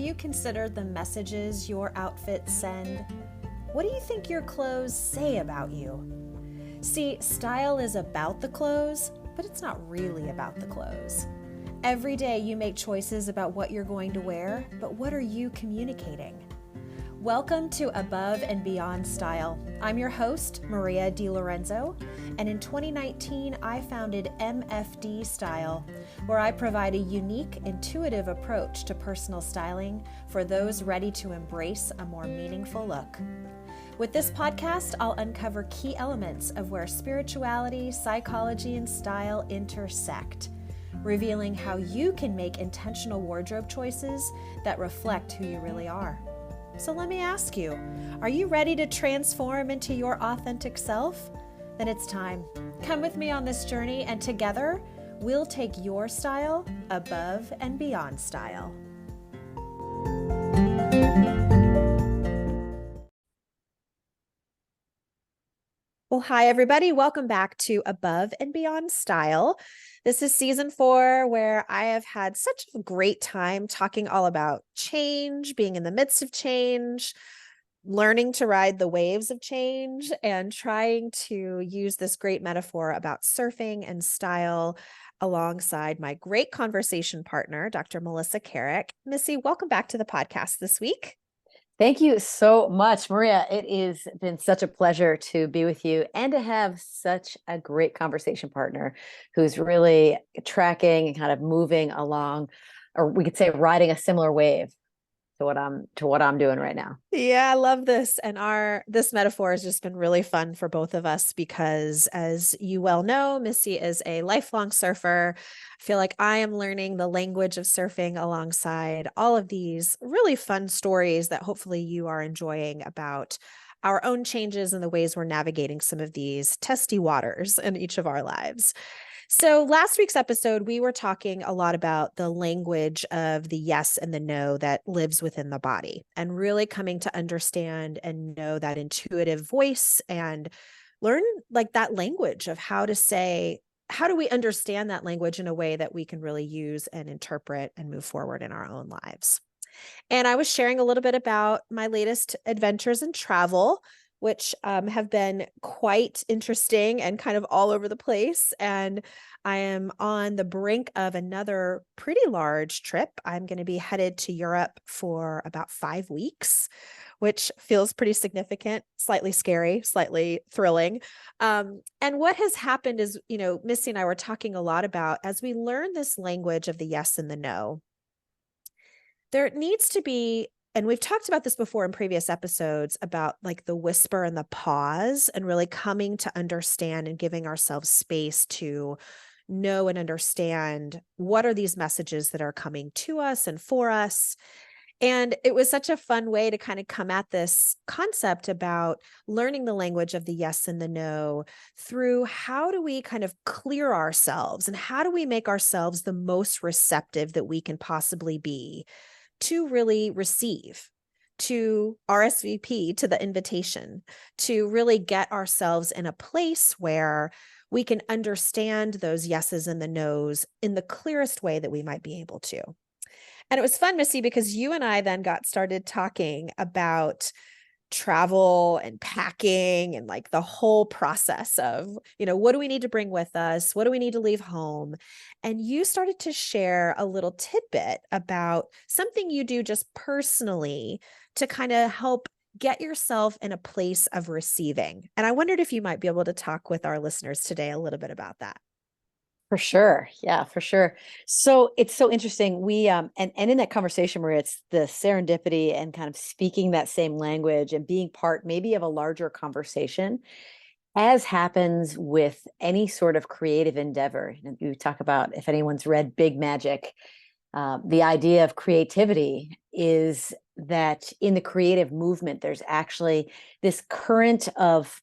you considered the messages your outfits send? What do you think your clothes say about you? See, style is about the clothes, but it's not really about the clothes. Every day you make choices about what you're going to wear, but what are you communicating? Welcome to Above and Beyond Style. I'm your host, Maria DiLorenzo, and in 2019, I founded MFD Style, where I provide a unique, intuitive approach to personal styling for those ready to embrace a more meaningful look. With this podcast, I'll uncover key elements of where spirituality, psychology, and style intersect, revealing how you can make intentional wardrobe choices that reflect who you really are. So let me ask you, are you ready to transform into your authentic self? Then it's time. Come with me on this journey, and together we'll take your style above and beyond style. Well, hi, everybody. Welcome back to Above and Beyond Style. This is season 4, where I have had such a great time talking all about change, being in the midst of change, learning to ride the waves of change, and trying to use this great metaphor about surfing and style alongside my great conversation partner, Dr. Melissa Carrick. Missy, welcome back to the podcast this week. Thank you so much, Maria. It has been such a pleasure to be with you and to have such a great conversation partner who's really tracking and kind of moving along, or we could say riding a similar wave to what I'm doing right now. Yeah, I love this. And this metaphor has just been really fun for both of us because, as you well know, Missy is a lifelong surfer. I feel like I am learning the language of surfing alongside all of these really fun stories that hopefully you are enjoying about our own changes and the ways we're navigating some of these testy waters in each of our lives. So last week's episode, we were talking a lot about the language of the yes and the no that lives within the body, and really coming to understand and know that intuitive voice and learn like that language of how to say, how do we understand that language in a way that we can really use and interpret and move forward in our own lives. And I was sharing a little bit about my latest adventures in travel, which have been quite interesting and kind of all over the place. And I am on the brink of another pretty large trip. I'm going to be headed to Europe for about 5 weeks, which feels pretty significant, slightly scary, slightly thrilling. And what has happened is, Missy and I were talking a lot about, as we learn this language of the yes and the no, there needs to be, and we've talked about this before in previous episodes, about like the whisper and the pause, and really coming to understand and giving ourselves space to know and understand what are these messages that are coming to us and for us. And it was such a fun way to kind of come at this concept about learning the language of the yes and the no through how do we kind of clear ourselves and how do we make ourselves the most receptive that we can possibly be to really receive, to RSVP to the invitation, to really get ourselves in a place where we can understand those yeses and the nos in the clearest way that we might be able to. And it was fun, Missy, because you and I then got started talking about travel and packing and like the whole process of, what do we need to bring with us? What do we need to leave home? And you started to share a little tidbit about something you do just personally to kind of help get yourself in a place of receiving. And I wondered if you might be able to talk with our listeners today a little bit about that. For sure. Yeah, for sure. So it's so interesting. We and in that conversation, Maria, it's the serendipity and kind of speaking that same language and being part maybe of a larger conversation, as happens with any sort of creative endeavor. You talk about, if anyone's read Big Magic, the idea of creativity is that in the creative movement, there's actually this current of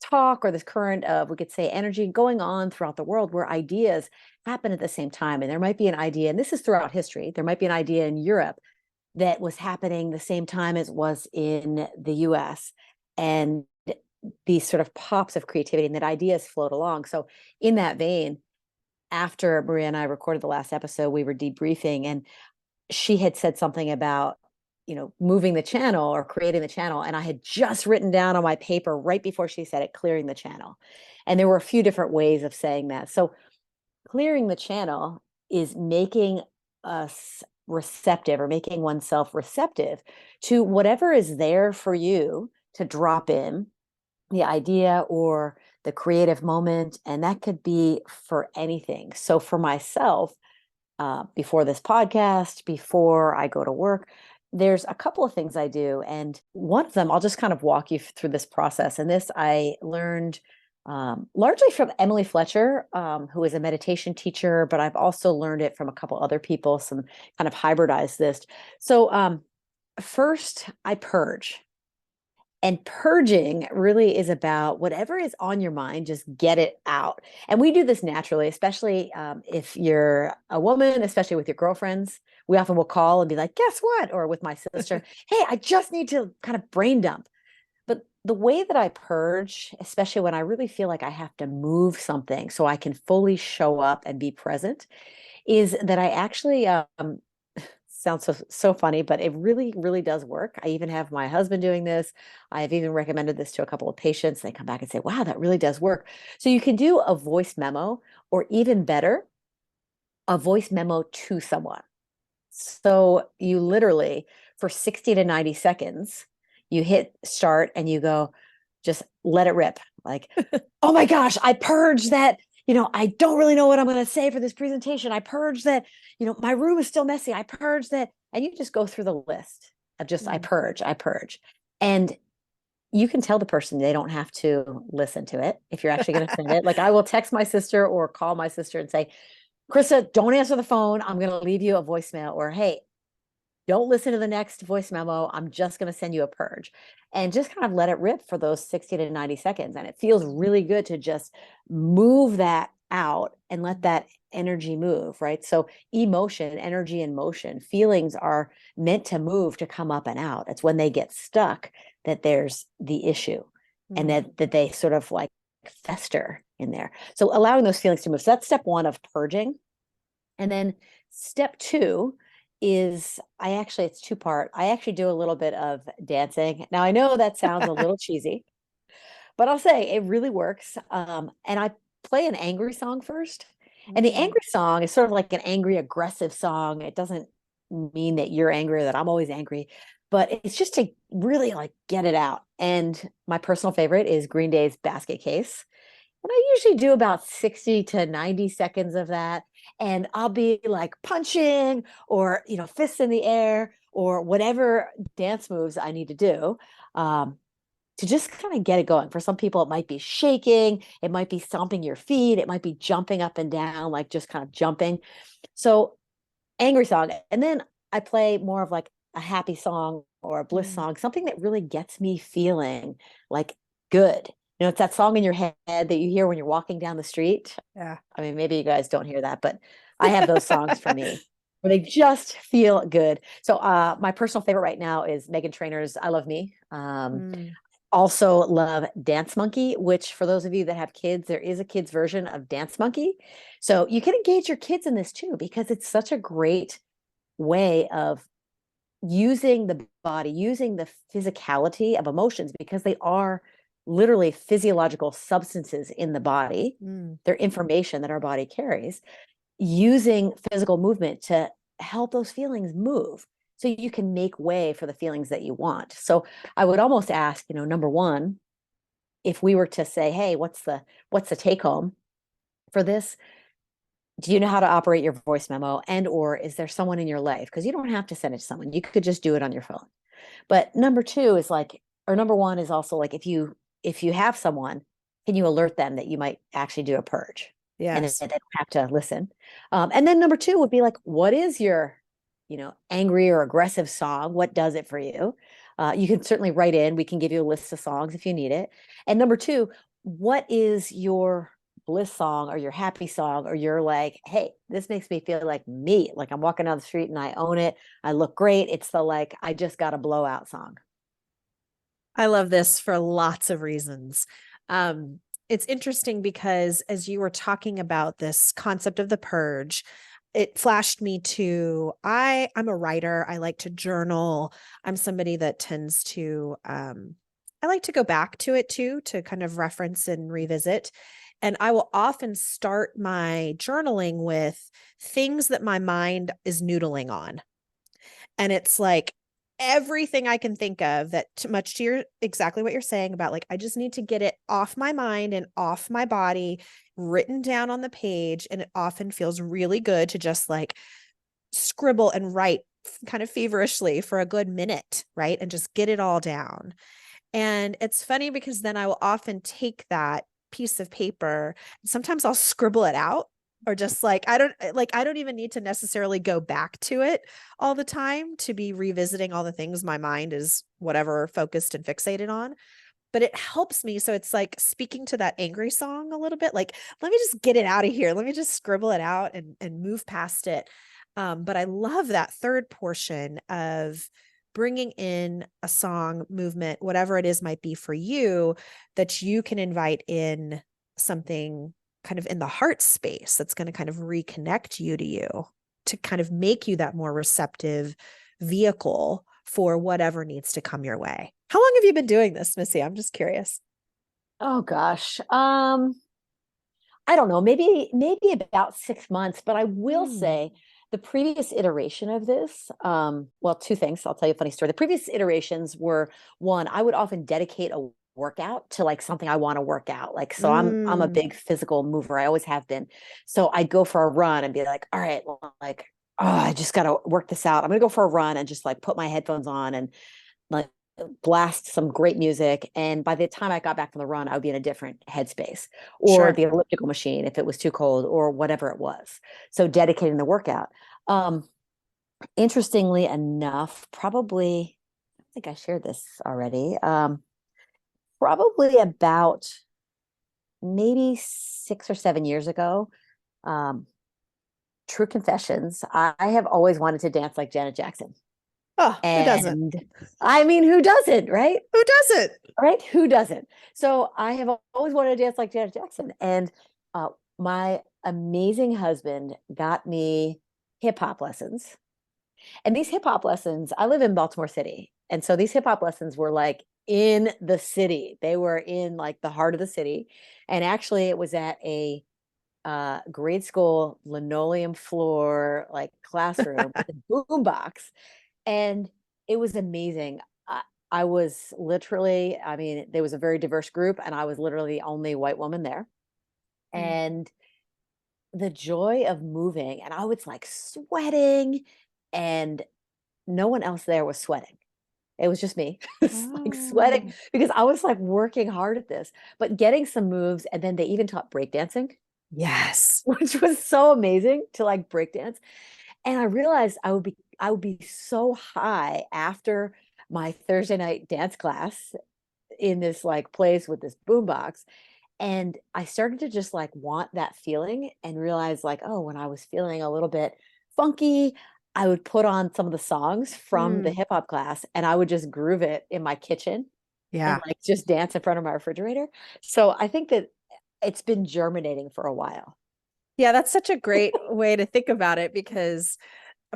talk, or this current of, we could say, energy going on throughout the world where ideas happen at the same time. And there might be an idea, and this is throughout history, there might be an idea in Europe that was happening the same time as it was in the US. And these sort of pops of creativity, and that ideas float along. So in that vein, after Maria and I recorded the last episode, we were debriefing, and she had said something about, moving the channel or creating the channel. And I had just written down on my paper right before she said it, clearing the channel. And there were a few different ways of saying that. So clearing the channel is making us receptive, or making oneself receptive to whatever is there for you to drop in, the idea or the creative moment. And that could be for anything. So for myself, before this podcast, before I go to work, there's a couple of things I do. And one of them, I'll just kind of walk you through this process. And this I learned largely from Emily Fletcher, who is a meditation teacher, but I've also learned it from a couple other people, some kind of hybridized this. So first, I purge. And purging really is about whatever is on your mind, just get it out. And we do this naturally, especially if you're a woman, especially with your girlfriends. We often will call and be like, guess what? Or with my sister, hey, I just need to kind of brain dump. But the way that I purge, especially when I really feel like I have to move something so I can fully show up and be present, is that I actually sounds so funny, but it really, really does work. I even have my husband doing this. I've even recommended this to a couple of patients. They come back and say, wow, that really does work. So you can do a voice memo, or even better, a voice memo to someone. So you literally, for 60 to 90 seconds, you hit start and you go, just let it rip. Like, oh my gosh, I purged that. I don't really know what I'm going to say for this presentation. I purged that, my room is still messy. I purged that. And you just go through the list of just, I purge, I purge. And you can tell the person they don't have to listen to it if you're actually going to send it. Like, I will text my sister or call my sister and say, Krista, don't answer the phone. I'm going to leave you a voicemail. Or, hey, don't listen to the next voice memo. I'm just going to send you a purge, and just kind of let it rip for those 60 to 90 seconds. And it feels really good to just move that out and let that energy move, right? So emotion, energy and motion, feelings are meant to move, to come up and out. It's when they get stuck that there's the issue, and that they sort of like fester in there. So allowing those feelings to move. So that's step one of purging. And then step two is it's two-part. I actually do a little bit of dancing. Now, I know that sounds a little cheesy, but I'll say it really works. And I play an angry song first. And the angry song is sort of like an angry, aggressive song. It doesn't mean that you're angry or that I'm always angry, but it's just to really like get it out. And my personal favorite is Green Day's Basket Case. And I usually do about 60 to 90 seconds of that. And I'll be like punching, or, fists in the air, or whatever dance moves I need to do, to just kind of get it going. For some people, it might be shaking, it might be stomping your feet, it might be jumping up and down, like just kind of jumping. So, angry song. And then I play more of like a happy song or a bliss song, something that really gets me feeling like good. It's that song in your head that you hear when you're walking down the street. Yeah. I mean, maybe you guys don't hear that, but I have those songs for me where they just feel good. So my personal favorite right now is Megan Trainor's I Love Me. Also love Dance Monkey, which for those of you that have kids, there is a kids version of Dance Monkey. So you can engage your kids in this too, because it's such a great way of using the body, using the physicality of emotions, because they are literally physiological substances in the body. They're information that our body carries, using physical movement to help those feelings move, so you can make way for the feelings that you want. So I would almost ask, number one, if we were to say, hey, what's the take home for this? Do you know how to operate your voice memo? And or is there someone in your life? Because you don't have to send it to someone. You could just do it on your phone. But number two is like, or number one is also like, if you have someone, can you alert them that you might actually do a purge? And Yes. they don't have to listen. And then number two would be like, what is your, angry or aggressive song? What does it for you? You can certainly write in. We can give you a list of songs if you need it. And number two, what is your bliss song or your happy song, or you're like, hey, this makes me feel like me, like I'm walking down the street and I own it, I look great. It's the like, I just got a blowout song. I love this for lots of reasons. It's interesting because as you were talking about this concept of the purge, it flashed me to, I'm a writer. I like to journal. I'm somebody that tends to, I like to go back to it too, to kind of reference and revisit. And I will often start my journaling with things that my mind is noodling on. And it's like everything I can think of that, much to your exactly what you're saying about, like, I just need to get it off my mind and off my body, written down on the page. And it often feels really good to just like scribble and write kind of feverishly for a good minute, right? And just get it all down. And it's funny because then I will often take that piece of paper and sometimes I'll scribble it out, or just like I don't even need to necessarily go back to it all the time to be revisiting all the things my mind is whatever focused and fixated on. But it helps me. So it's like speaking to that angry song a little bit, like, let me just get it out of here. Let me just scribble it out and move past it. But I love that third portion of bringing in a song movement, whatever it is might be for you, that you can invite in something kind of in the heart space that's going to kind of reconnect you to you, to kind of make you that more receptive vehicle for whatever needs to come your way. How long have you been doing this, Missy? I'm just curious. Oh gosh. I don't know, maybe about 6 months, but I will Mm. say the previous iteration of this, well, two things. I'll tell you a funny story. The previous iterations were, one, I would often dedicate a workout to like something I want to work out. Like, so I'm a Mm. big physical mover. I always have been. So I'd go for a run and be like, all right, well, like, oh, I just got to work this out. I'm gonna go for a run and just like put my headphones on and like blast some great music. And by the time I got back from the run, I would be in a different headspace, or Sure. the elliptical machine if it was too cold, or whatever it was. So dedicating the workout. Um, Interestingly enough, probably, I think I shared this already. Probably about maybe 6 or 7 years ago. Um, True confessions, I have always wanted to dance like Janet Jackson. Oh, who doesn't? And I mean, who doesn't, right? Who doesn't? Right? Who doesn't? So I have always wanted to dance like Janet Jackson. And uh, my amazing husband got me hip hop lessons. And these hip hop lessons, I live in Baltimore City. And so these hip hop lessons were like in the city. They were in like the heart of the city. And actually, it was at a grade school linoleum floor, like classroom with a boom box. And it was amazing. I was literally, I mean, there was a very diverse group, and I was literally the only white woman there. Mm. And the joy of moving, and I was like sweating, and no one else there was sweating. It was just me. It's like sweating Oh, because I was like working hard at this, but getting some moves. And then they even taught breakdancing, yes. which was so amazing to like breakdance. And I realized I would be so high after my Thursday night dance class in this like place with this boombox. And I started to just like want that feeling and realize like, oh, when I was feeling a little bit funky, I would put on some of the songs from the Mm. hip hop class and I would just groove it in my kitchen and Yeah. like just dance in front of my refrigerator. So I think that it's been germinating for a while. Yeah, that's such a great way to think about it because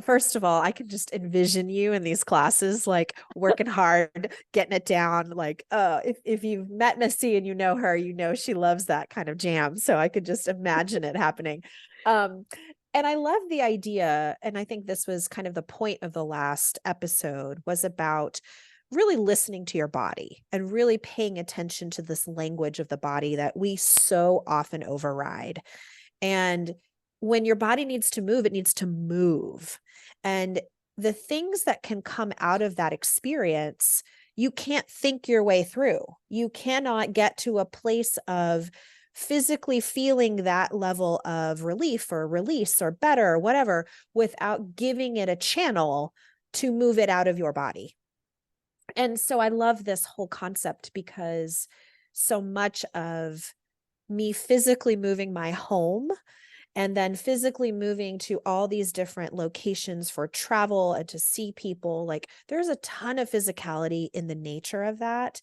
first of all, I can just envision you in these classes, like working hard, getting it down. Like, if you've met Missy and you know her, you know she loves that kind of jam. So I could just imagine it happening. Um, and I love the idea, and I think this was kind of the point of the last episode, was about really listening to your body and really paying attention to this language of the body that we so often override. And when your body needs to move, it needs to move. And the things that can come out of that experience, you can't think your way through. You cannot get to a place of physically feeling that level of relief or release or better or whatever without giving it a channel to move it out of your body. And so I love this whole concept because so much of me physically moving my home and then physically moving to all these different locations for travel and to see people, like there's a ton of physicality in the nature of that.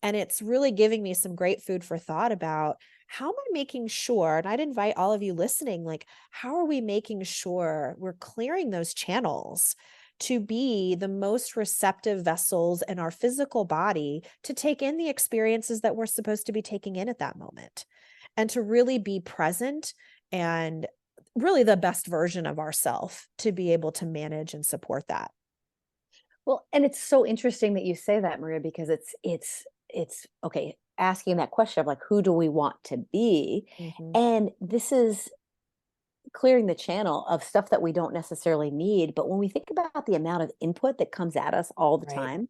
And it's really giving me some great food for thought about how am I making sure, and I'd invite all of you listening, like, how are we making sure we're clearing those channels to be the most receptive vessels in our physical body to take in the experiences that we're supposed to be taking in at that moment, and to really be present and really the best version of ourself to be able to manage and support that. Well, and it's so interesting that you say that, Maria, because it's okay, asking that question of like, who do we want to be? Mhm. And this is clearing the channel of stuff that we don't necessarily need. But when we think about the amount of input that comes at us all the Right, time,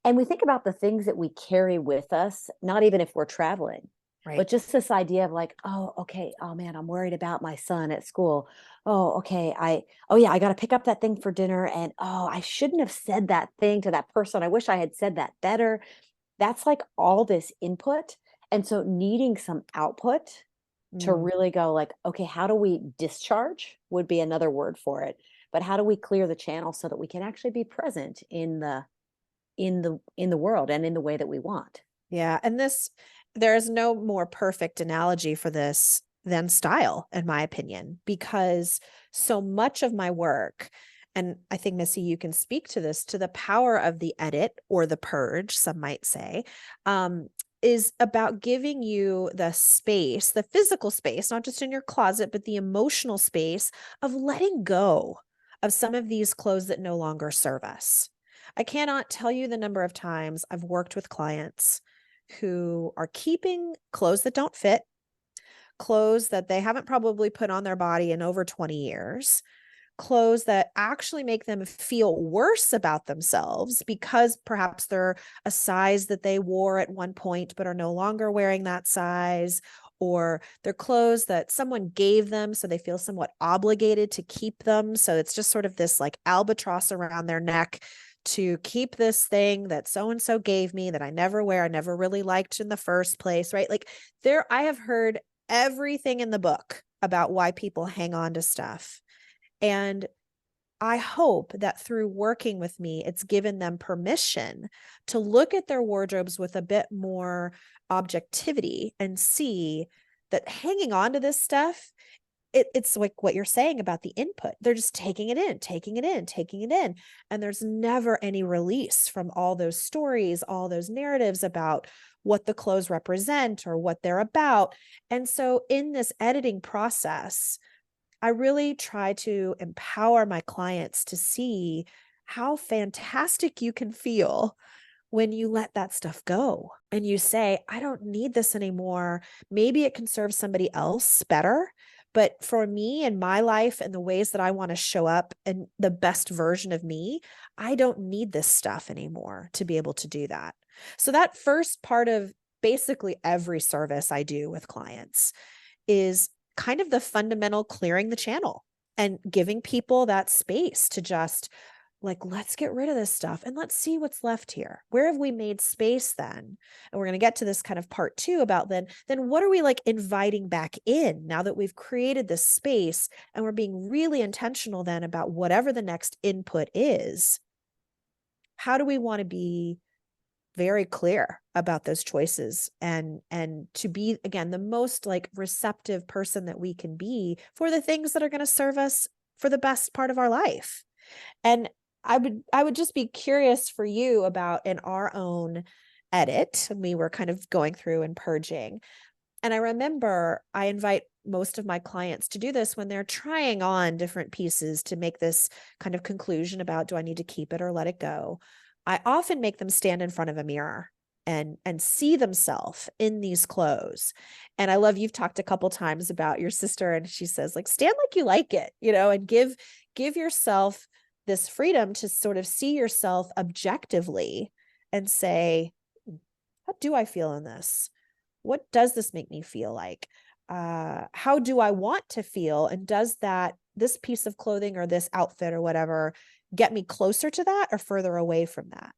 and we think about the things that we carry with us, not even if we're traveling, right. but just this idea of like, oh, okay, oh man, I'm worried about my son at school. Oh, okay, oh yeah, I got to pick up that thing for dinner. And oh, I shouldn't have said that thing to that person. I wish I had said that better. That's like all this input. And so needing some output to Mm. really go like, okay, how do we discharge would be another word for it. But how do we clear the channel so that we can actually be present in the world and in the way that we want? Yeah, and there is no more perfect analogy for this than style, in my opinion, because so much of my work, and I think Missy, you can speak to this, to the power of the edit or the purge, some might say, is about giving you the space, the physical space, not just in your closet, but the emotional space of letting go of some of these clothes that no longer serve us. I cannot tell you the number of times I've worked with clients who are keeping clothes that don't fit, clothes that they haven't probably put on their body in over 20 years, clothes that actually make them feel worse about themselves because perhaps they're a size that they wore at one point but are no longer wearing that size, or they're clothes that someone gave them so they feel somewhat obligated to keep them. So it's just sort of this like albatross around their neck to keep this thing that so and so gave me that I never wear, I never really liked in the first place, right? Like I have heard everything in the book about why people hang on to stuff. And I hope that through working with me, it's given them permission to look at their wardrobes with a bit more objectivity and see that hanging on to this stuff, it's like what you're saying about the input. They're just taking it in, taking it in, taking it in. And there's never any release from all those stories, all those narratives about what the clothes represent or what they're about. And so in this editing process, I really try to empower my clients to see how fantastic you can feel when you let that stuff go and you say, I don't need this anymore. Maybe it can serve somebody else better. But for me and my life and the ways that I want to show up and the best version of me, I don't need this stuff anymore to be able to do that. So, that first part of basically every service I do with clients is kind of the fundamental clearing the channel and giving people that space to just like, let's get rid of this stuff and let's see what's left here. Where have we made space then? And we're going to get to this kind of part two about then what are we like inviting back in now that we've created this space and we're being really intentional then about whatever the next input is. How do we want to be very clear about those choices and to be again the most like receptive person that we can be for the things that are going to serve us for the best part of our life. And I would just be curious for you about in our own edit, we were kind of going through and purging, and I remember I invite most of my clients to do this when they're trying on different pieces to make this kind of conclusion about, do I need to keep it or let it go? I often make them stand in front of a mirror and see themselves in these clothes. And I love, you've talked a couple times about your sister and she says like, stand like you like it, and give yourself this freedom to sort of see yourself objectively and say, how do I feel in this? What does this make me feel like? How do I want to feel? And does this piece of clothing or this outfit or whatever get me closer to that or further away from that?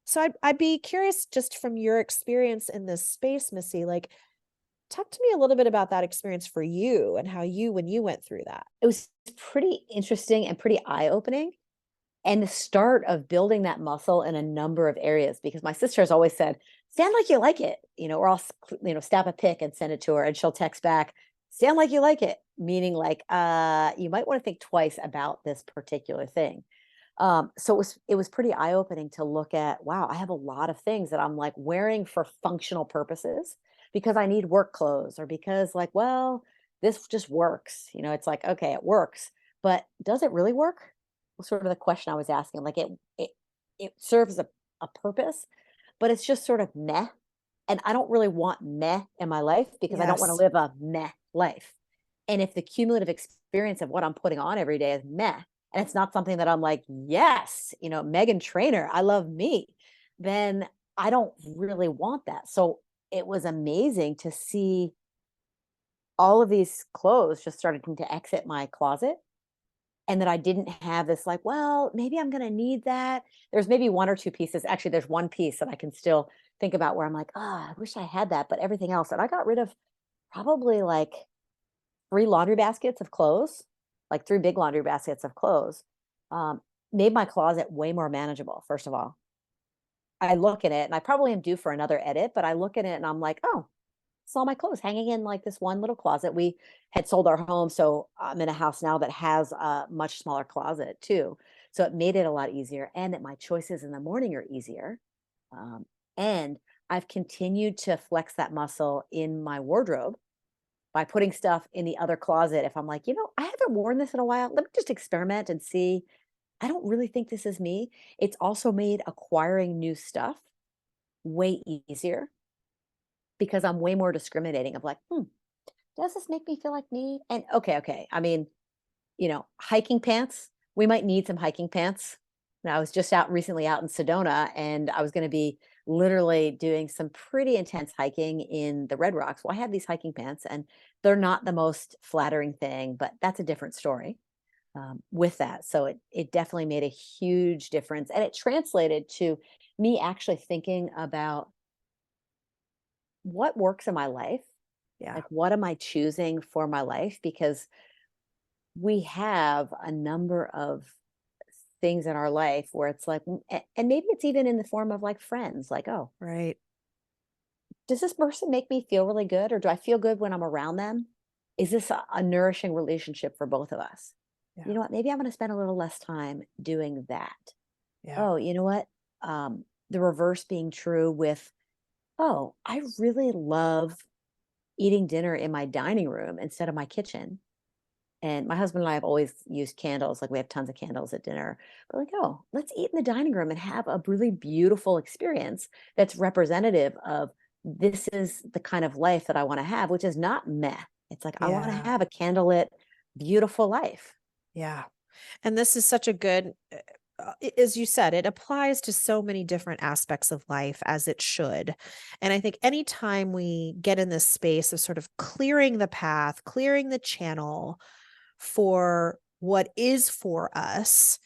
So I'd be curious just from your experience in this space, Missy, like talk to me a little bit about that experience for you and how when you went through that. It was pretty interesting and pretty eye-opening, and the start of building that muscle in a number of areas, because my sister has always said, stand like you like it, or I'll, snap a pic and send it to her and she'll text back, sound like you like it, meaning like, you might want to think twice about this particular thing. So it was pretty eye-opening to look at, wow, I have a lot of things that I'm like wearing for functional purposes because I need work clothes or because like, well, this just works. It's like, okay, it works, but does it really work? Was sort of the question I was asking. Like it serves a purpose, but it's just sort of meh. And I don't really want meh in my life because I don't want to Yes. live a meh life. And if the cumulative experience of what I'm putting on every day is meh, and it's not something that I'm like, yes, Megan Trainor, I love me, then I don't really want that. So it was amazing to see all of these clothes just starting to exit my closet and that I didn't have this like, well, maybe I'm going to need that. There's maybe one or two pieces. Actually, there's one piece that I can still think about where I'm like, oh, I wish I had that, but everything else. And I got rid of probably like three laundry baskets of clothes, like three big laundry baskets of clothes, um, made my closet way more manageable. First of all, I look at it and I probably am due for another edit, but I look at it and I'm like, oh, it's all my clothes hanging in like this one little closet. We had sold our home, so I'm in a house now that has a much smaller closet too. So it made it a lot easier, and that my choices in the morning are easier. And I've continued to flex that muscle in my wardrobe by putting stuff in the other closet. If I'm like, I haven't worn this in a while, let me just experiment and see. I don't really think this is me. It's also made acquiring new stuff way easier because I'm way more discriminating of like, does this make me feel like me? And okay. I mean, hiking pants, we might need some hiking pants. Now, I was just recently out in Sedona and I was going to be literally doing some pretty intense hiking in the Red Rocks. Well, I have these hiking pants and they're not the most flattering thing, but that's a different story with that. So it definitely made a huge difference. And it translated to me actually thinking about what works in my life. Yeah. Like, what am I choosing for my life? Because we have a number of things in our life where it's like, and maybe it's even in the form of like friends, like, oh, Right. does this person make me feel really good? Or do I feel good when I'm around them? Is this a nourishing relationship for both of us? You Yeah. know what? Maybe I'm going to spend a little less time doing that. Yeah. Oh, you know what? The reverse being true with, oh, I really love eating dinner in my dining room instead of my kitchen. And my husband and I have always used candles. Like we have tons of candles at dinner. But like, oh, let's eat in the dining room and have a really beautiful experience that's representative of this is the kind of life that I want to have, which is not meh. It's like I want to Yeah. have a candlelit, beautiful life. Yeah. And this is such a good, as you said, it applies to so many different aspects of life as it should. And I think anytime we get in this space of sort of clearing the path, clearing the channel for what is for us,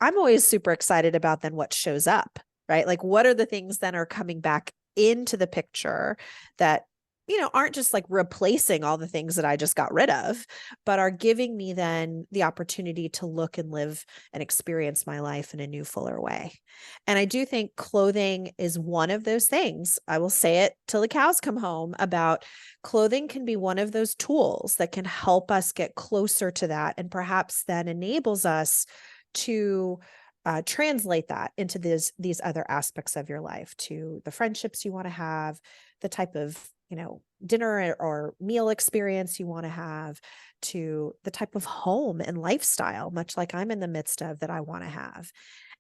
I'm always super excited about then what shows up, right? Like what are the things then are coming back into the picture that aren't just like replacing all the things that I just got rid of, but are giving me then the opportunity to look and live and experience my life in a new, fuller way. And I do think clothing is one of those things. I will say it till the cows come home about clothing can be one of those tools that can help us get closer to that and perhaps then enables us to translate that into these other aspects of your life, to the friendships you want to have, the type of dinner or meal experience you want to have, to the type of home and lifestyle, much like I'm in the midst of, that I want to have.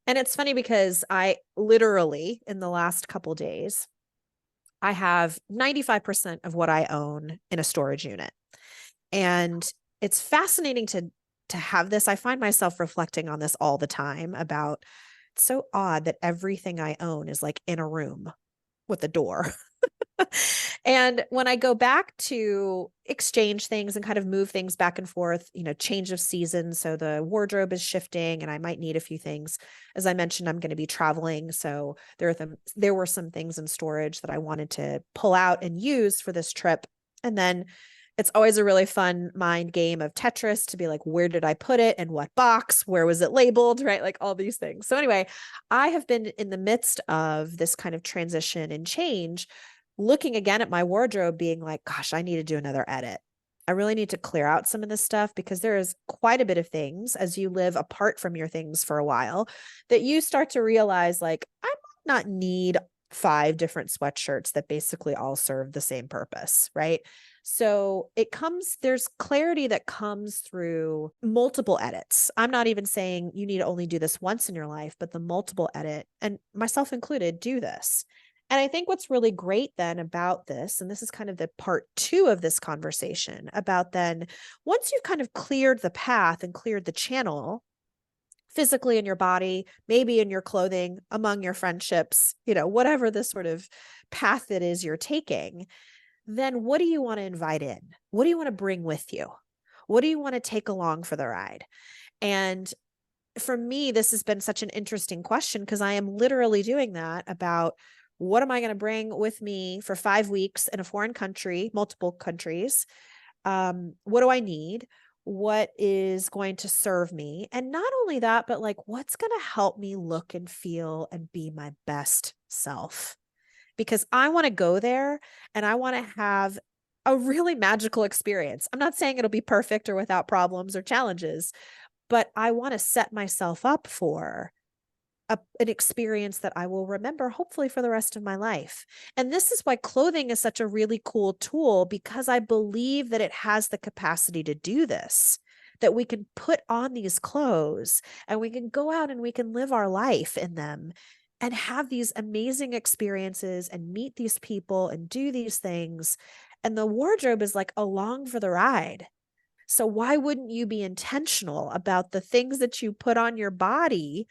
And it's funny because I literally in the last couple days, I have 95% of what I own in a storage unit. And it's fascinating to have this. I find myself reflecting on this all the time about it's so odd that everything I own is like in a room with a door. And when I go back to exchange things and kind of move things back and forth, change of season. So the wardrobe is shifting and I might need a few things. As I mentioned, I'm going to be traveling. So there were some things in storage that I wanted to pull out and use for this trip. And then it's always a really fun mind game of Tetris to be like, where did I put it? In what box? Where was it labeled? Right? Like all these things. So anyway, I have been in the midst of this kind of transition and change looking again at my wardrobe, being like, gosh, I need to do another edit. I really need to clear out some of this stuff because there is quite a bit of things as you live apart from your things for a while that you start to realize, like, I might not need 5 different sweatshirts that basically all serve the same purpose, right? So there's clarity that comes through multiple edits. I'm not even saying you need to only do this once in your life, but the multiple edit, and myself included, do this. And I think what's really great then about this, and this is kind of the part 2 of this conversation about then, once you've kind of cleared the path and cleared the channel physically in your body, maybe in your clothing, among your friendships, whatever the sort of path it is you're taking, then what do you want to invite in? What do you want to bring with you? What do you want to take along for the ride? And for me, this has been such an interesting question because I am literally doing that about what am I going to bring with me for 5 weeks in a foreign country, multiple countries? What do I need? What is going to serve me? And not only that, but like, what's going to help me look and feel and be my best self? Because I want to go there and I want to have a really magical experience. I'm not saying it'll be perfect or without problems or challenges, but I want to set myself up for an experience that I will remember, hopefully, for the rest of my life. And this is why clothing is such a really cool tool, because I believe that it has the capacity to do this, that we can put on these clothes and we can go out and we can live our life in them and have these amazing experiences and meet these people and do these things. And the wardrobe is like along for the ride. So why wouldn't you be intentional about the things that you put on your body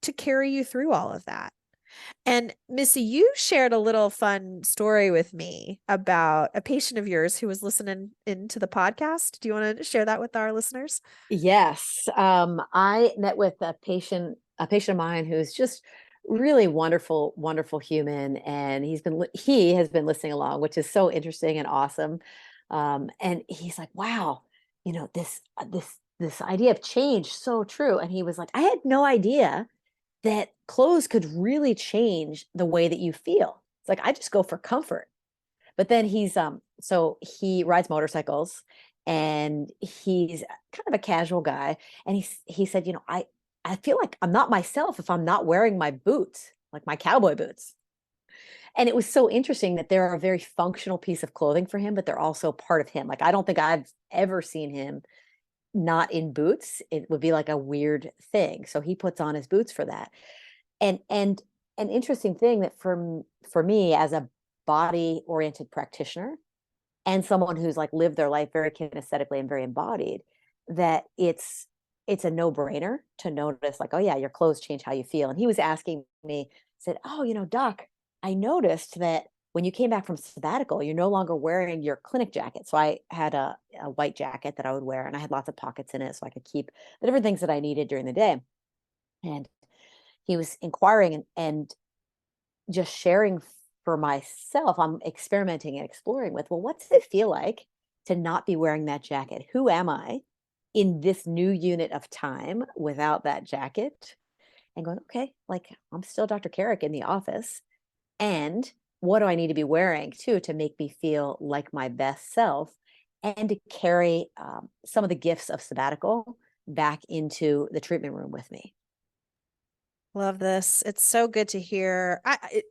to carry you through all of that? And Missy, you shared a little fun story with me about a patient of yours who was listening into the podcast. Do you want to share that with our listeners? Yes. I met with a patient of mine who's just really wonderful, wonderful human. And he has been listening along, which is so interesting and awesome. And he's like, wow, this idea of change, so true. And he was like, I had no idea that clothes could really change the way that you feel. It's like, I just go for comfort. But then so he rides motorcycles and he's kind of a casual guy. And he said, I feel like I'm not myself if I'm not wearing my boots, like my cowboy boots. And it was so interesting that they're a very functional piece of clothing for him, but they're also part of him. Like, I don't think I've ever seen him not in boots. It would be like a weird thing. So he puts on his boots for that. And an interesting thing that for me as a body oriented practitioner and someone who's like lived their life very kinesthetically and very embodied, that it's a no-brainer to notice, like, oh yeah, your clothes change how you feel. And he was asking me, said, oh, doc, I noticed that when you came back from sabbatical, you're no longer wearing your clinic jacket. So I had a white jacket that I would wear, and I had lots of pockets in it so I could keep the different things that I needed during the day. And he was inquiring and just sharing for myself. I'm experimenting and exploring with, well, what's it feel like to not be wearing that jacket? Who am I in this new unit of time without that jacket? And going, okay, like, I'm still Dr. Carrick in the office. And what do I need to be wearing too to make me feel like my best self and to carry some of the gifts of sabbatical back into the treatment room with me? Love this. It's so good to hear.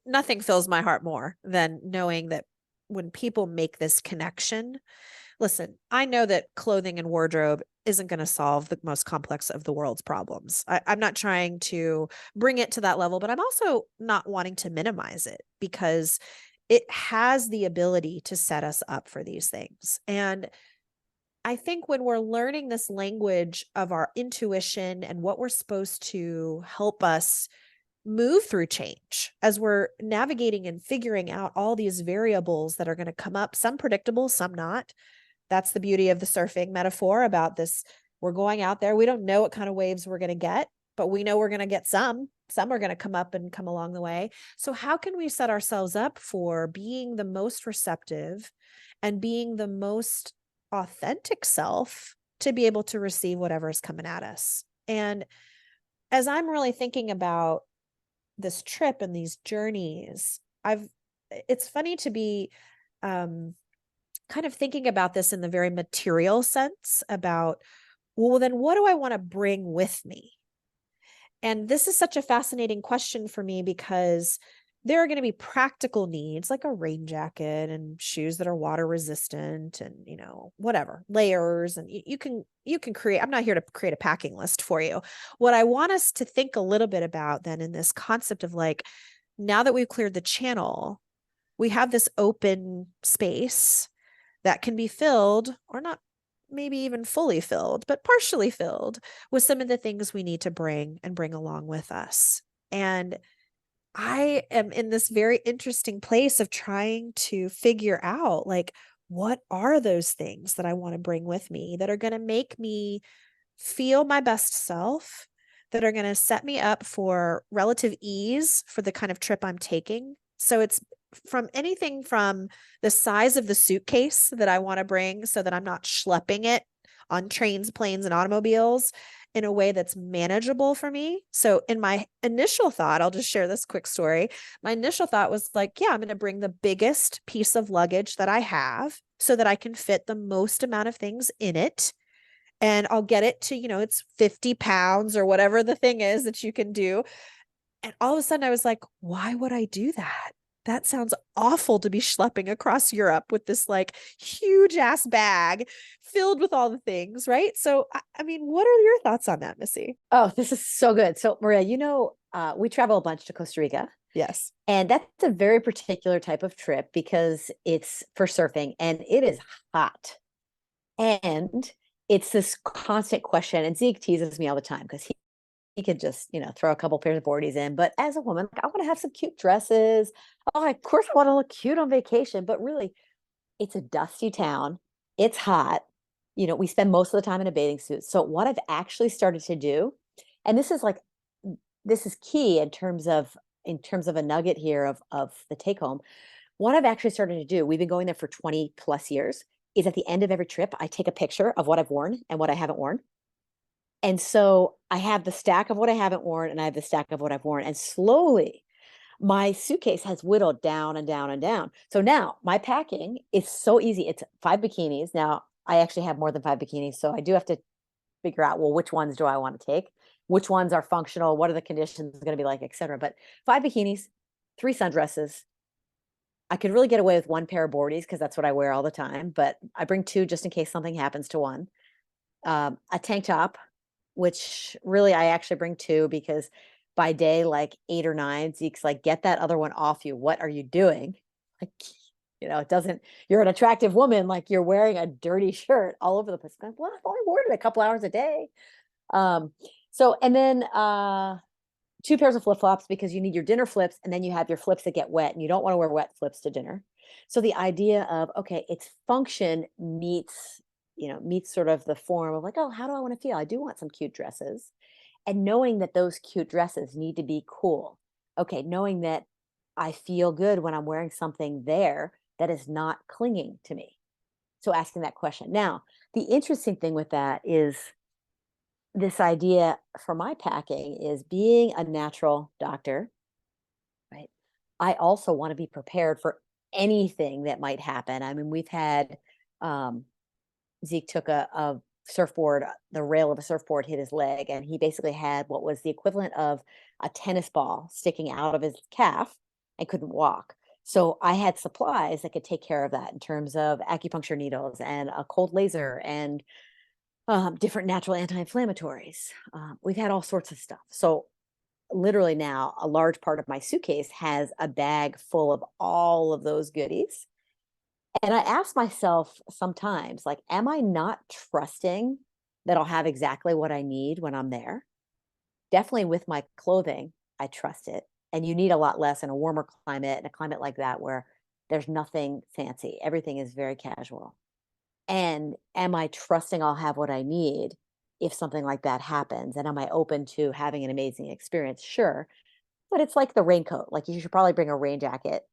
Nothing fills my heart more than knowing that when people make this connection. Listen, I know that clothing and wardrobe isn't going to solve the most complex of the world's problems. I'm not trying to bring it to that level, but I'm also not wanting to minimize it because it has the ability to set us up for these things. And I think when we're learning this language of our intuition and what we're supposed to help us move through change as we're navigating and figuring out all these variables that are going to come up, some predictable, some not. That's the beauty of the surfing metaphor about this. We're going out there. We don't know what kind of waves we're going to get, but we know we're going to get some. Some are going to come up and come along the way. So how can we set ourselves up for being the most receptive and being the most authentic self to be able to receive whatever is coming at us? And as I'm really thinking about this trip and these journeys, I've it's funny to be um, kind of thinking about this in the very material sense about, well, then what do I want to bring with me? And this is such a fascinating question for me because there are going to be practical needs like a rain jacket and shoes that are water resistant and, whatever, layers. And you can create, I'm not here to create a packing list for you. What I want us to think a little bit about then in this concept of like, now that we've cleared the channel, we have this open space that can be filled or not, maybe even fully filled, but partially filled with some of the things we need to bring and bring along with us. And I am in this very interesting place of trying to figure out like, what are those things that I want to bring with me that are going to make me feel my best self, that are going to set me up for relative ease for the kind of trip I'm taking. So it's from anything from the size of the suitcase that I want to bring so that I'm not schlepping it on trains, planes, and automobiles in a way that's manageable for me. So in my initial thought, I'll just share this quick story. My initial thought was like, yeah, I'm going to bring the biggest piece of luggage that I have so that I can fit the most amount of things in it, and I'll get it to, it's 50 pounds or whatever the thing is that you can do. And all of a sudden I was like, why would I do that? That sounds awful to be schlepping across Europe with this like huge ass bag filled with all the things, right? So, I mean, what are your thoughts on that, Missy? Oh, this is so good. So, Maria, we travel a bunch to Costa Rica, Yes. and that's a very particular type of trip because it's for surfing and it is hot. And it's this constant question. And Zeke teases me all the time because he could just, throw a couple pairs of boardies in. But as a woman, like, I want to have some cute dresses. Oh, of course, I want to look cute on vacation. But really, it's a dusty town. It's hot. We spend most of the time in a bathing suit. So what I've actually started to do, and this is key in terms of a nugget here of the take home. What I've actually started to do, we've been going there for 20 plus years, is at the end of every trip, I take a picture of what I've worn and what I haven't worn. And so I have the stack of what I haven't worn and I have the stack of what I've worn. And slowly my suitcase has whittled down and down and down. So now my packing is so easy. It's 5 bikinis. Now I actually have more than 5 bikinis. So I do have to figure out, well, which ones do I want to take? Which ones are functional? What are the conditions going to be like, et cetera. But 5 bikinis, 3 sundresses. I could really get away with 1 pair of boardies because that's what I wear all the time. But I bring 2 just in case something happens to one. A tank top, which really I actually bring 2 because by day like 8 or 9, Zeke's like, get that other one off you. What are you doing? Like, it doesn't, you're an attractive woman, like you're wearing a dirty shirt all over the place. I'm like, well, I've only worn it a couple hours a day. So, and then 2 pairs of flip-flops because you need your dinner flips and then you have your flips that get wet and you don't want to wear wet flips to dinner. So the idea of, okay, it's function meets sort of the form of like, oh, how do I want to feel? I do want some cute dresses. And knowing that those cute dresses need to be cool. Okay, knowing that I feel good when I'm wearing something there that is not clinging to me. So asking that question. Now, the interesting thing with that is this idea for my packing is being a natural doctor, right? I also want to be prepared for anything that might happen. I mean, we've had um, Zeke took a surfboard, the rail of a surfboard hit his leg, and he basically had what was the equivalent of a tennis ball sticking out of his calf and couldn't walk. So I had supplies that could take care of that in terms of acupuncture needles and a cold laser and different natural anti-inflammatories. We've had all sorts of stuff. So literally now a large part of my suitcase has a bag full of all of those goodies. And I ask myself sometimes, like, am I not trusting that I'll have exactly what I need when I'm there? Definitely with my clothing, I trust it. And you need a lot less in a warmer climate, in a climate like that where there's nothing fancy. Everything is very casual. And am I trusting I'll have what I need if something like that happens? And am I open to having an amazing experience? Sure. But it's like the raincoat. Like you should probably bring a rain jacket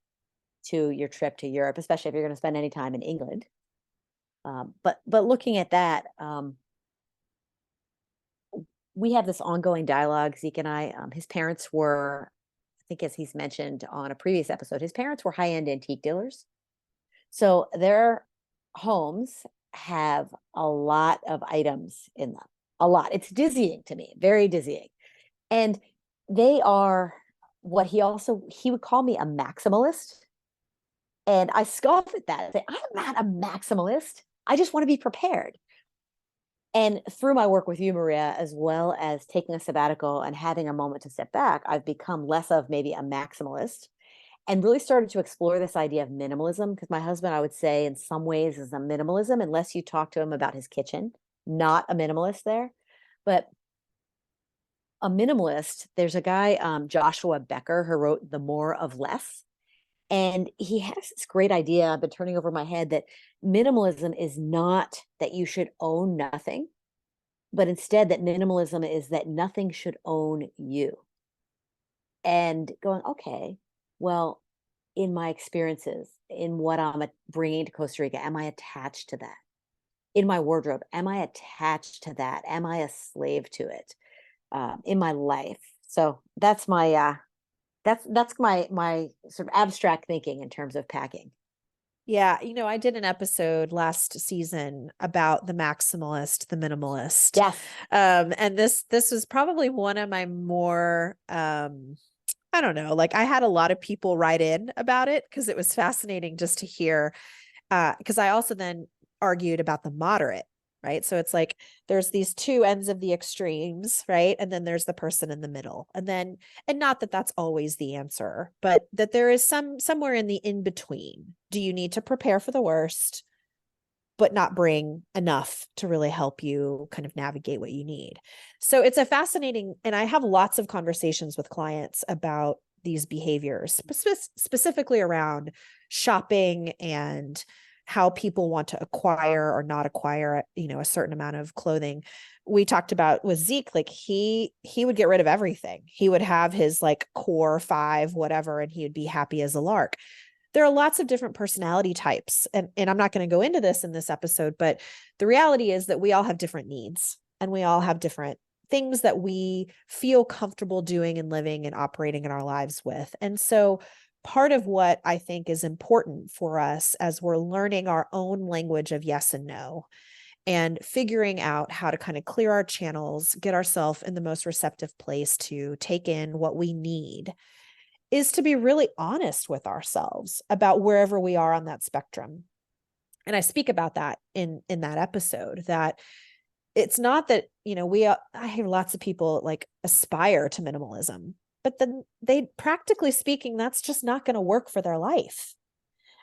to your trip to Europe, especially if you're going to spend any time in England. But looking at that, we have this ongoing dialogue. Zeke and I, his parents were think as he's mentioned on a previous episode, his parents were high-end antique dealers. So their homes have a lot of items in them, a lot. It's dizzying to me, very dizzying. And they are what he would call me a maximalist. And I scoff at that and say, I'm not a maximalist. I just want to be prepared. And through my work with you, Maria, as well as taking a sabbatical and having a moment to step back, I've become less of maybe a maximalist and really started to explore this idea of minimalism. Because my husband, I would say, in some ways, is a minimalism, unless you talk to him about his kitchen, not a minimalist there. But a minimalist, there's a guy, Joshua Becker, who wrote The More of Less. And he has this great idea I've been turning over my head, that minimalism is not that you should own nothing, but instead that minimalism is that nothing should own you. And going, okay, well, in my experiences, in what I'm bringing to Costa Rica, am I attached to that? In my wardrobe, am I attached to that? Am I a slave to it in my life? So that's my my sort of abstract thinking in terms of packing. Yeah, I did an episode last season about the maximalist, the minimalist. Yes. And this was probably one of my more I don't know, like I had a lot of people write in about it because it was fascinating just to hear because I also then argued about the moderate, right? So it's like there's these two ends of the extremes, right? And then there's the person in the middle. And not that that's always the answer, but that there is somewhere in the in between. Do you need to prepare for the worst, but not bring enough to really help you kind of navigate what you need? So it's a fascinating, and I have lots of conversations with clients about these behaviors, specifically around shopping and how people want to acquire or not acquire, a certain amount of clothing. We talked about with Zeke, like he would get rid of everything. He would have his like core 5, whatever, and he would be happy as a lark. There are lots of different personality types. And I'm not going to go into this in this episode, but the reality is that we all have different needs and we all have different things that we feel comfortable doing and living and operating in our lives with. And so part of what I think is important for us as we're learning our own language of yes and no and figuring out how to kind of clear our channels, get ourselves in the most receptive place to take in what we need, is to be really honest with ourselves about wherever we are on that spectrum. And I speak about that in that episode, that it's not that, I hear lots of people like aspire to minimalism, but then they, practically speaking, that's just not going to work for their life.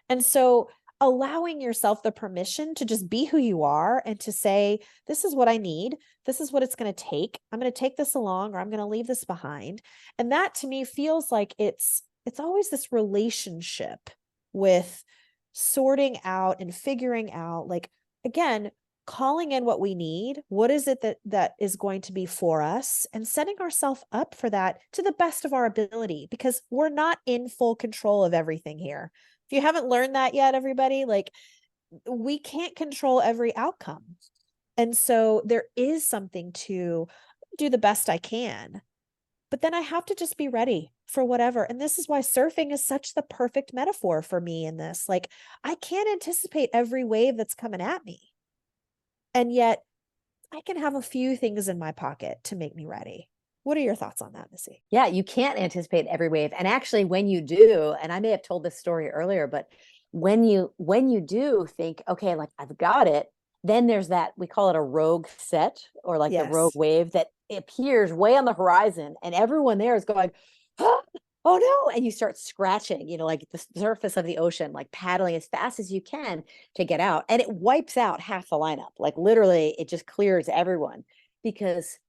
And so allowing yourself the permission to just be who you are and to say, this is what I need. This is what it's going to take. I'm going to take this along, or I'm going to leave this behind. And that to me feels like it's always this relationship with sorting out and figuring out, like, again, calling in what we need. What is it that is going to be for us, and setting ourselves up for that to the best of our ability, because we're not in full control of everything here. If you haven't learned that yet, everybody, like, we can't control every outcome. And so there is something to do the best I can, but then I have to just be ready for whatever. And this is why surfing is such the perfect metaphor for me in this. Like, I can't anticipate every wave that's coming at me. And yet I can have a few things in my pocket to make me ready. What are your thoughts on that, Missy? Yeah, you can't anticipate every wave. And actually, when you do, and I may have told this story earlier, but when you do think, okay, like I've got it, then there's that, we call it a rogue set, or like the rogue Yes. wave that appears way on the horizon, and everyone there is going, oh no, and you start scratching, like the surface of the ocean, like paddling as fast as you can to get out, and it wipes out half the lineup. Like literally, it just clears everyone, because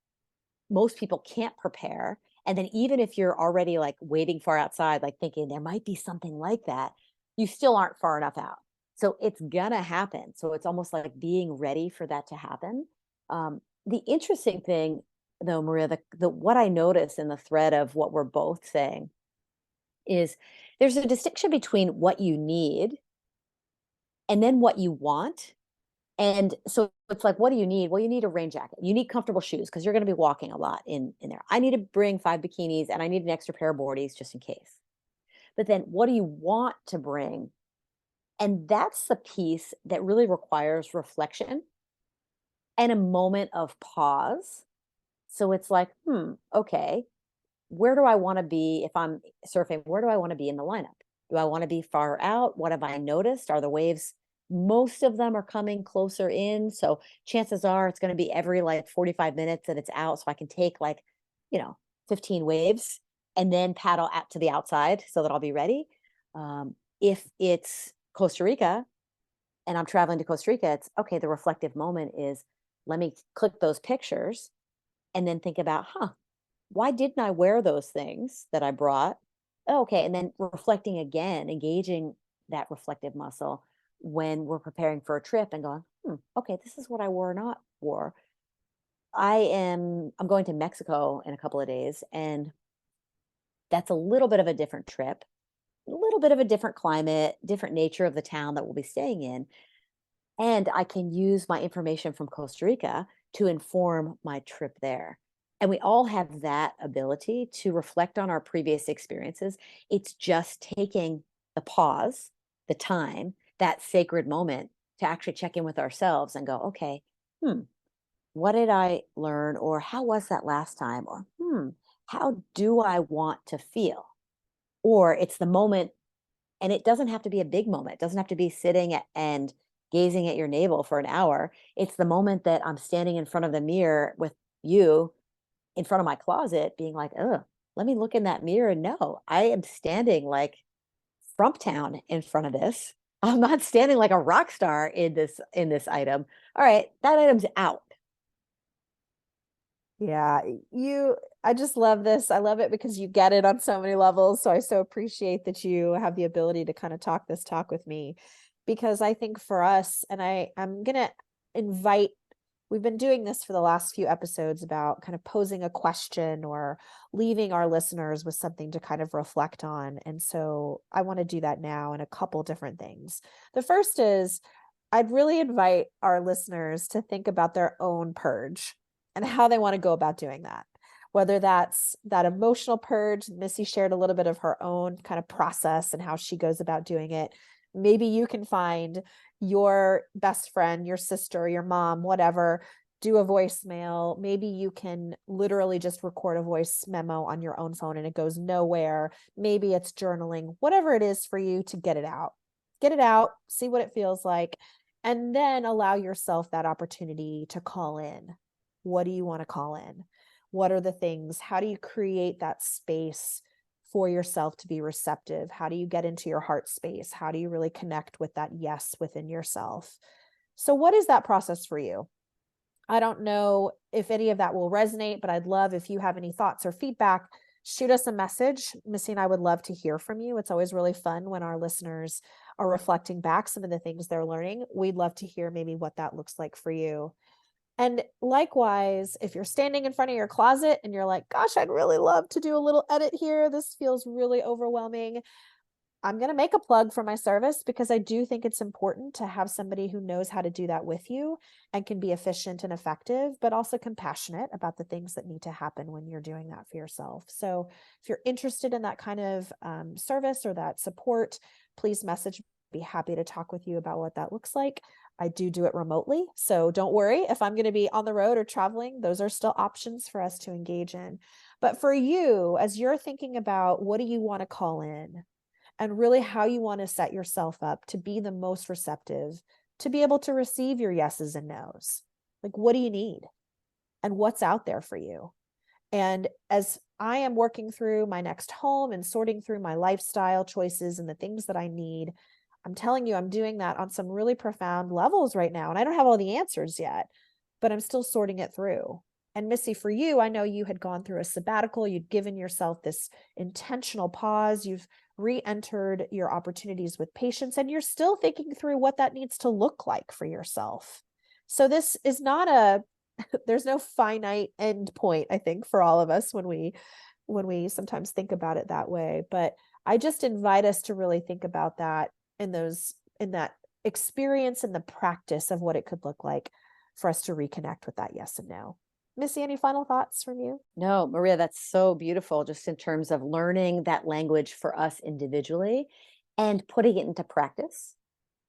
most people can't prepare. And then even if you're already like waiting far outside, like thinking there might be something like that, you still aren't far enough out. So it's gonna happen. So it's almost like being ready for that to happen. The interesting thing though, Maria, the what I notice in the thread of what we're both saying is there's a distinction between what you need and then what you want, And so it's like, what do you need? Well, you need a rain jacket. You need comfortable shoes because you're going to be walking a lot in there. I need to bring 5 bikinis and I need an extra pair of boardies just in case. But then what do you want to bring? And that's the piece that really requires reflection and a moment of pause. So it's like, okay, where do I want to be if I'm surfing? Where do I want to be in the lineup? Do I want to be far out? What have I noticed? Are the waves, most of them are coming closer in. So chances are it's going to be every like 45 minutes that it's out. So I can take like, 15 waves and then paddle out to the outside so that I'll be ready. If it's Costa Rica and I'm traveling to Costa Rica, it's okay. The reflective moment is let me click those pictures and then think about, why didn't I wear those things that I brought? Oh, okay. And then reflecting again, engaging that reflective muscle when we're preparing for a trip and going, okay, this is what I wore or not wore. I'm going to Mexico in a couple of days, and that's a little bit of a different trip, a little bit of a different climate, different nature of the town that we'll be staying in. And I can use my information from Costa Rica to inform my trip there. And we all have that ability to reflect on our previous experiences. It's just taking the pause, the time, that sacred moment to actually check in with ourselves and go, okay, what did I learn? Or how was that last time? Or, how do I want to feel? Or it's the moment, and it doesn't have to be a big moment. It doesn't have to be sitting and gazing at your navel for an hour. It's the moment that I'm standing in front of the mirror with you in front of my closet being like, oh, let me look in that mirror and know I am standing like Frumptown in front of this. I'm not standing like a rock star in this item. All right, that item's out. Yeah, I just love this. I love it because you get it on so many levels. So I so appreciate that you have the ability to kind of talk this talk with me, because I think for us, and I'm gonna invite, we've been doing this for the last few episodes about kind of posing a question or leaving our listeners with something to kind of reflect on. And so I want to do that now in a couple different things. The first is I'd really invite our listeners to think about their own purge and how they want to go about doing that. Whether that's that emotional purge, Missy shared a little bit of her own kind of process and how she goes about doing it. Maybe you can find your best friend, your sister, your mom, whatever, do a voicemail. Maybe you can literally just record a voice memo on your own phone and it goes nowhere. Maybe it's journaling, whatever it is for you to get it out. Get it out, see what it feels like, and then allow yourself that opportunity to call in. What do you want to call in? What are the things? How do you create that space for yourself to be receptive? How do you get into your heart space? How do you really connect with that yes within yourself? So, what is that process for you? I don't know if any of that will resonate, but I'd love if you have any thoughts or feedback, shoot us a message. Missy and I would love to hear from you. It's always really fun when our listeners are reflecting back some of the things they're learning. We'd love to hear maybe what that looks like for you. And likewise, if you're standing in front of your closet and you're like, gosh, I'd really love to do a little edit here, this feels really overwhelming, I'm going to make a plug for my service because I do think it's important to have somebody who knows how to do that with you and can be efficient and effective, but also compassionate about the things that need to happen when you're doing that for yourself. So if you're interested in that kind of service or that support, please message. Be happy to talk with you about what that looks like. I do it remotely. So don't worry if I'm going to be on the road or traveling, those are still options for us to engage in. But for you, as you're thinking about what do you want to call in, and really how you want to set yourself up to be the most receptive, to be able to receive your yeses and nos. Like, what do you need? And what's out there for you? And as I am working through my next home and sorting through my lifestyle choices and the things that I need, I'm telling you, I'm doing that on some really profound levels right now. And I don't have all the answers yet, but I'm still sorting it through. And Missy, for you, I know you had gone through a sabbatical. You'd given yourself this intentional pause. You've re-entered your opportunities with patients, and you're still thinking through what that needs to look like for yourself. So this is not there's no finite end point, I think, for all of us when we sometimes think about it that way. But I just invite us to really think about that in that experience and the practice of what it could look like for us to reconnect with that yes and no. Missy, any final thoughts from you? No, Maria, that's so beautiful, just in terms of learning that language for us individually and putting it into practice.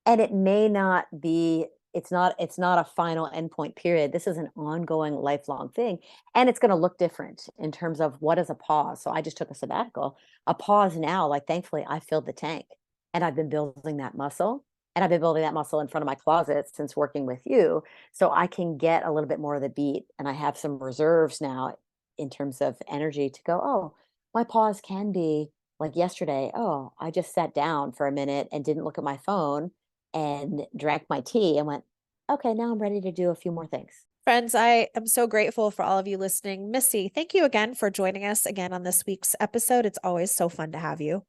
And it may not be, it's not a final endpoint period. This is an ongoing lifelong thing. And it's going to look different in terms of what is a pause. So I just took a sabbatical. A pause now, like thankfully I filled the tank and I've been building that muscle. And I've been building that muscle in front of my closet since working with you. So I can get a little bit more of the beat. And I have some reserves now in terms of energy to go, oh, my pause can be like yesterday. Oh, I just sat down for a minute and didn't look at my phone and drank my tea and went, okay, now I'm ready to do a few more things. Friends, I am so grateful for all of you listening. Missy, thank you again for joining us again on this week's episode. It's always so fun to have you.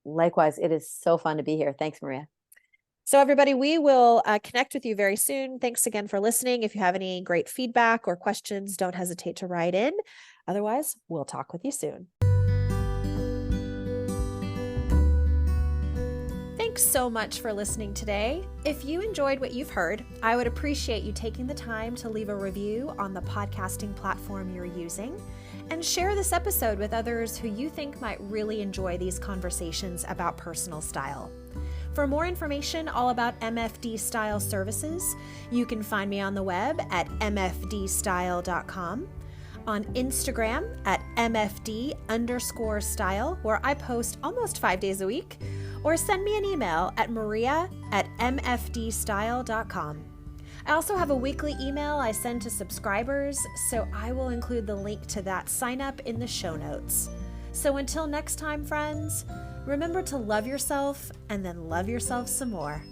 Likewise, it is so fun to be here. Thanks, Maria. So everybody, we will connect with you very soon. Thanks again for listening. If you have any great feedback or questions, don't hesitate to write in. Otherwise, we'll talk with you soon. Thanks so much for listening today. If you enjoyed what you've heard, I would appreciate you taking the time to leave a review on the podcasting platform you're using and share this episode with others who you think might really enjoy these conversations about personal style. For more information all about MFD Style services, you can find me on the web at mfdstyle.com, on Instagram at mfd_style, where I post almost 5 days a week, or send me an email at maria@mfdstyle.com. I also have a weekly email I send to subscribers, so I will include the link to that sign up in the show notes. So until next time, friends, remember to love yourself and then love yourself some more.